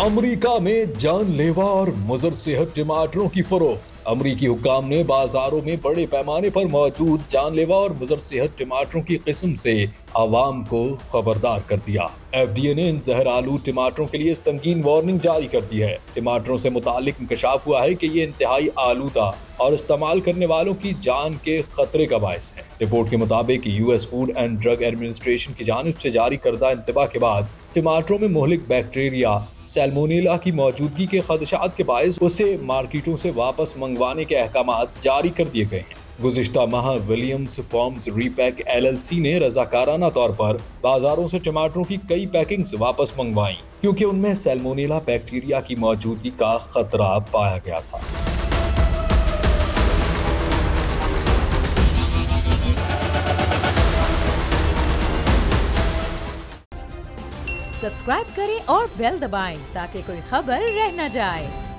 America में जानलेवा और मुज़र सेहत टमाटरों की फरोख्त। अमरीकी हुक्काम ने बाजारों में बड़े पैमाने पर मौजूद जानलेवा और मुज़र सेहत टमाटरों की किस्म से आवाम को खबरदार कर दिया। FDA ने इन जहरालू टमाटरों के लिए संगीन वार्निंग जारी कर दी है। टमाटरों से मुतालिक इंकशाफ हुआ है कि ये इंतहाई आलूदा और इस्तेमाल करने वालों की जान के खतरे का बायस है। रिपोर्ट के मुताबिक US food and drug administration की जानिब से जारी करदा इंतबा के बाद टमाटरों में मुहलिक बैक्टीरिया सैल्मोनेला की मौजूदगी के खदशात के बायस उसे मार्केटों से वापस मंगवाने के अहकामात जारी कर दिए गए हैं। गुज़िश्ता माह विलियम्स फार्म्स रीपैक LLC ने रजाकाराना तौर पर बाजारों से टमाटरों की कई पैकिंग्स वापस मंगवाई क्योंकि उनमें सैल्मोनेला बैक्टीरिया की मौजूदगी का खतरा पाया गया था। सब्सक्राइब करें और बेल दबाएं ताकि कोई खबर रह न जाए।